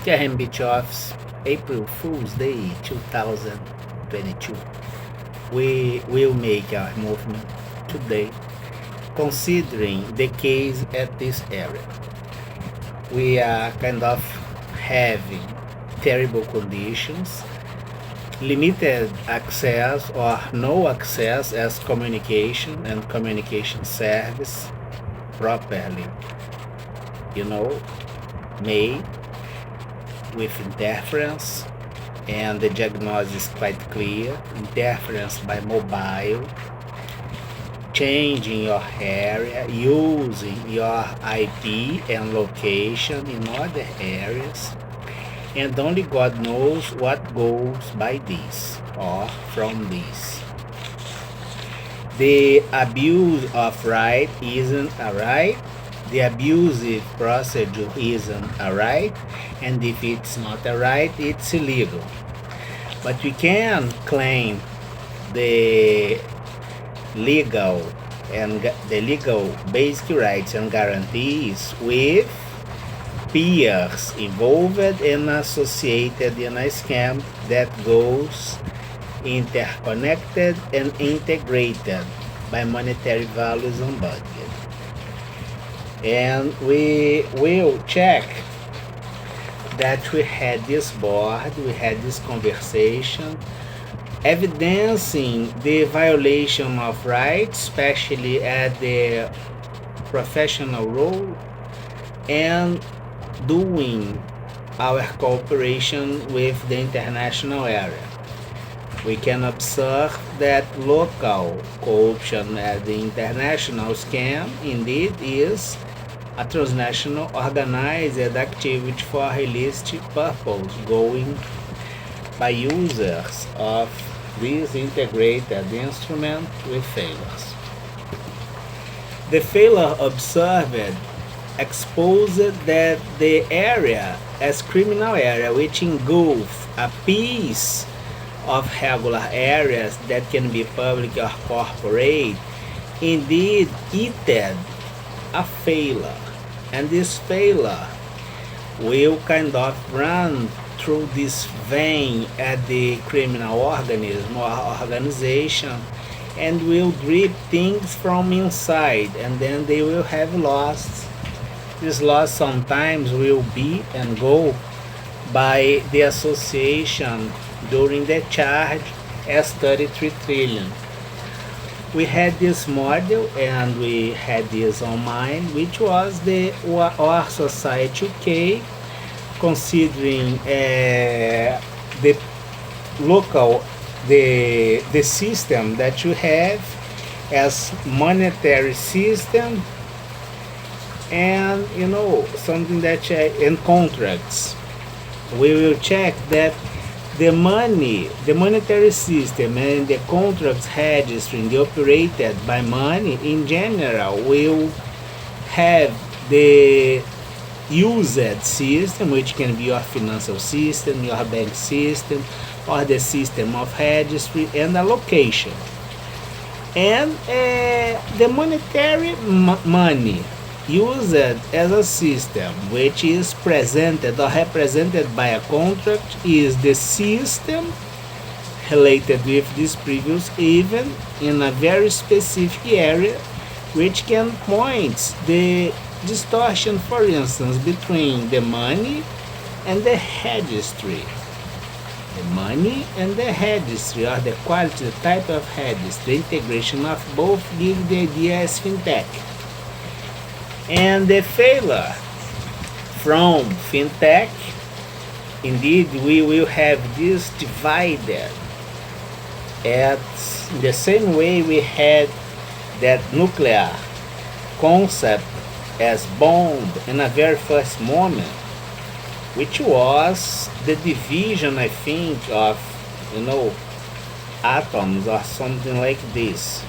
KMBT Office, April Fool's Day 2022. We will make our movement today considering the case at this area. We are kind of having terrible conditions, limited access or no access as communication and communication service properly, made with interference, and the diagnosis is quite clear. Interference by mobile, changing your area, using your IP and location in other areas, and only God knows what goes by this or from this. The abuse of right isn't a right. The abusive procedure isn't a right, and if it's not a right, it's illegal. But we can claim the legal basic rights and guarantees with peers involved and associated in a scam that goes interconnected and integrated by monetary values and budget. And we will check that we had this board, we had this conversation, evidencing the violation of rights, especially at the professional role, and doing our cooperation with the international area. We can observe that local corruption at the international scam indeed is a transnational organized activity for illicit purpose going by users of this integrated instrument with failures. The failure observed exposed that the area as criminal area, which engulfs a piece of regular areas that can be public or corporate, indeed eated a failure. And this failure will kind of run through this vein at the criminal organism or organization, and will drip things from inside, and then they will have loss. This loss sometimes will be and go by the association during the charge as 33 trillion. We had this model and we had this on mind, which was the Our Society UK, considering the local, the system that you have as monetary system, and something that in contracts. We will check that the monetary system and the contracts registering operated by money in general will have the used system, which can be your financial system, your bank system, or the system of registry and allocation. And the monetary money used as a system which is presented or represented by a contract is the system related with this previous event in a very specific area, which can point the distortion, for instance, between the money and the registry. The money and the registry, or the quality, the type of registry, integration of both give the idea as fintech. And the failure from fintech, indeed, we will have this divided at the same way we had that nuclear concept as bomb in a very first moment, which was the division, I think, of atoms or something like this.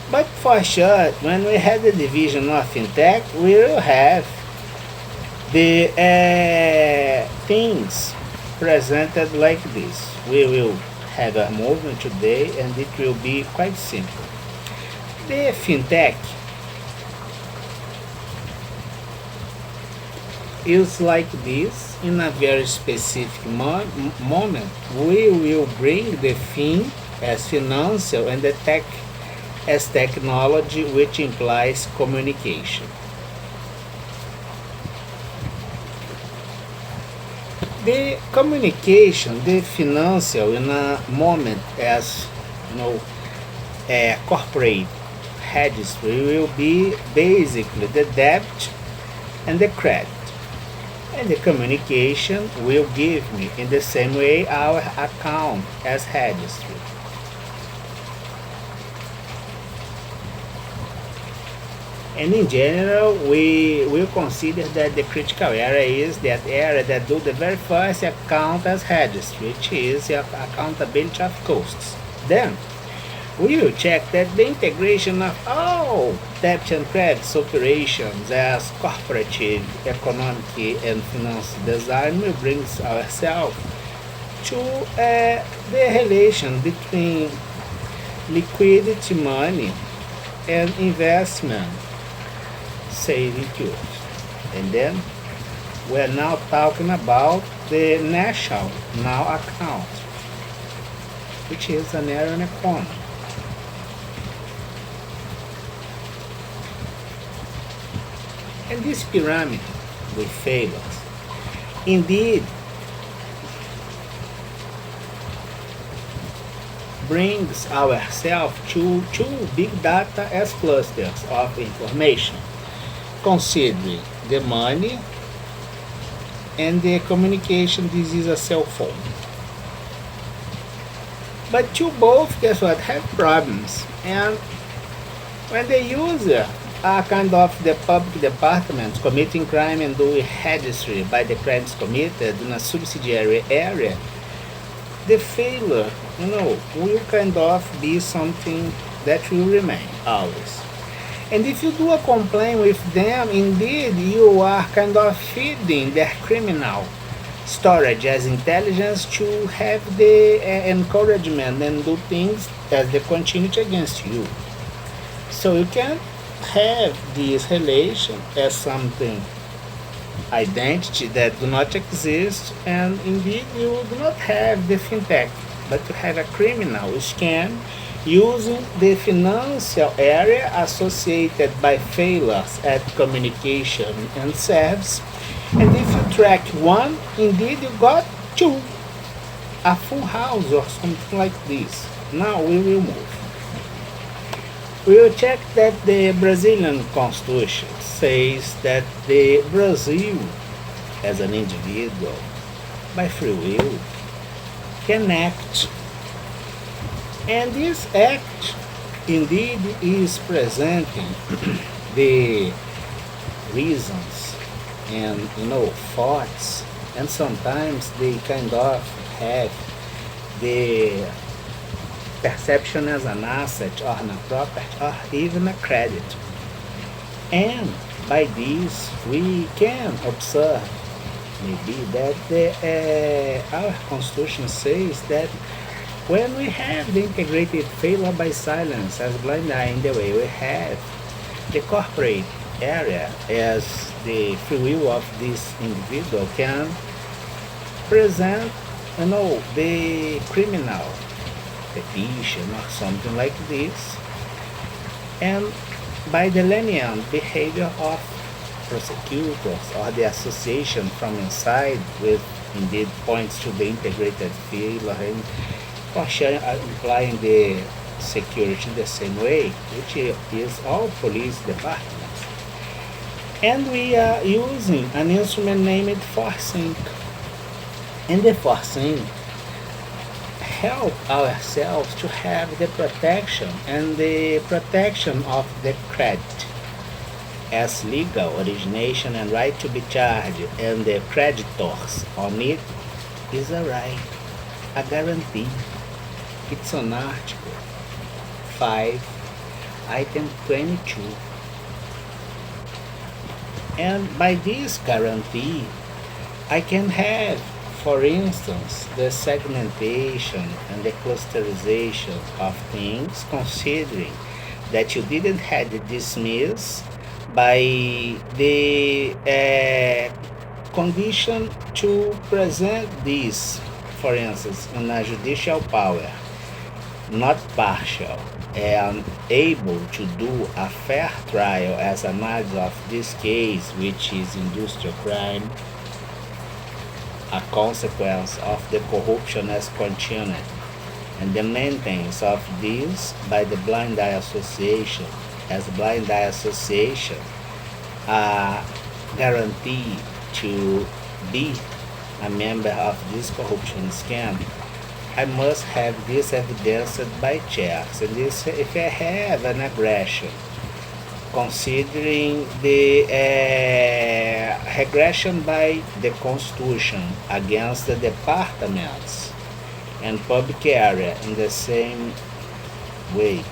But for sure, when we had the division of fintech, we will have the things presented like this. We will have a movement today, and it will be quite simple. The fintech is like this. In a very specific moment, we will bring the thing as financial and the tech as technology, which implies communication. The communication, the financial in a moment as a corporate registry will be basically the debt and the credit. And the communication will give me in the same way our account as registry. And in general, we will consider that the critical area is that area that do the very first account as registry, which is the accountability of costs. Then, we will check that the integration of all debt and credit operations as corporative, economic, and financial design will bring ourselves to the relation between liquidity money and investment securities. And then we're now talking about the national now account, which is an area in economy. And this pyramid with failures indeed brings ourselves to two big data as clusters of information, considering the money and the communication. This is a cell phone. But you both, guess what, have problems. And when the user are kind of the public departments committing crime and doing registry by the crimes committed in a subsidiary area, the failure, will kind of be something that will remain always. And if you do a complaint with them, indeed you are kind of feeding their criminal storage as intelligence to have the encouragement and do things as the continuity against you. So you can have this relation as something identity that do not exist, and indeed you do not have the fintech, but you have a criminal scam using the financial area associated by failures at communication and service. And if you track one, indeed you got two, a full house or something like this. Now we will move. We will check that the Brazilian Constitution says that the Brazil, as an individual, by free will, can act. And this act, indeed, is presenting the reasons and, thoughts, and sometimes they kind of have the perception as an asset or a property or even a credit. And by this we can observe maybe that our Constitution says that when we have the integrated failure by silence as blind eye in the way we have the corporate area as the free will of this individual can present the criminal petition or something like this, and by the lenient behavior of prosecutors or the association from inside, with indeed points to the integrated failure and for sure implying the security the same way, which is all police departments. And we are using an instrument named FORESINC. And the FORESINC help ourselves to have the protection and the protection of the credit as legal origination and right to be charged, and the creditors on it is a right, a guarantee. It's on Article 5, Item 22. And by this guarantee, I can have, for instance, the segmentation and the clusterization of things, considering that you didn't have the dismiss by the condition to present this, for instance, in a judicial power, not partial, and able to do a fair trial as a matter of this case, which is industrial crime, a consequence of the corruption as continued, and the maintenance of this by the blind eye association, as blind eye association guarantee to be a member of this corruption scam, I must have this evidenced by checks. And this, if I have an aggression, considering the regression by the Constitution against the departments and public area in the same way,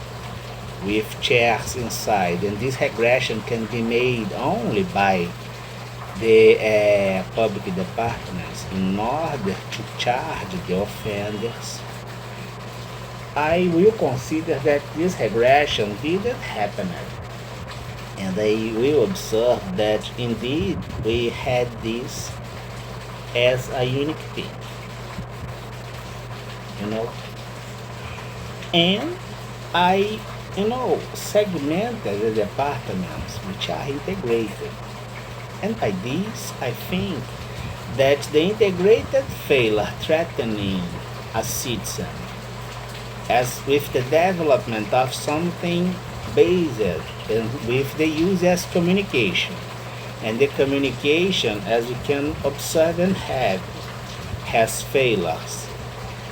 with chairs inside, and this regression can be made only by the public departments in order to charge the offenders, I will consider that this regression didn't happen, and I will observe that indeed we had this as a unique thing, and I segmented the departments which are integrated. And by this, I think that the integrated failure threatening a citizen, as with the development of something based with the use as communication, and the communication, as you can observe and have, has failures,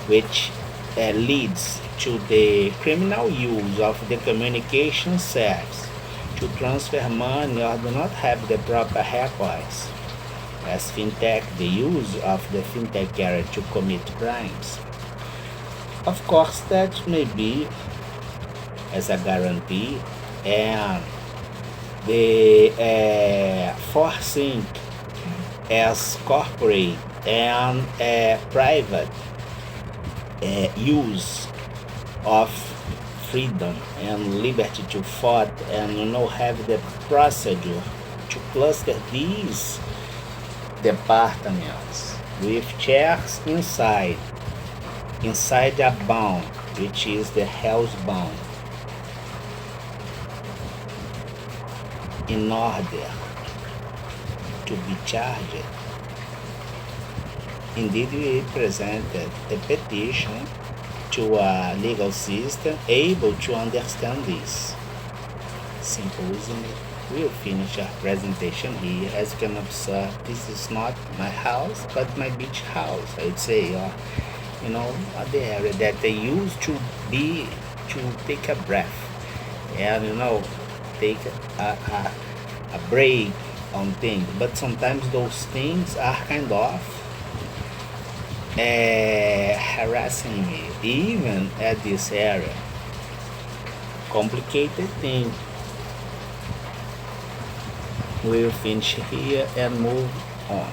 which leads to the criminal use of the communication service to transfer money or do not have the proper records, as fintech, the use of the fintech area to commit crimes. Of course, that may be as a guarantee, and the FORESINC as corporate and private use of freedom and liberty to thought, and have the procedure to cluster these departments with checks inside a bound, which is the house bound, in order to be charged. Indeed, we presented a petition to a legal system able to understand this. Symposium will finish our presentation here. As you can observe, this is not my house, but my beach house, I would say, or the area that they use to take a breath and take a break on things. But sometimes those things are kind of harassing me, even at this area. Complicated thing. We'll finish here and move on.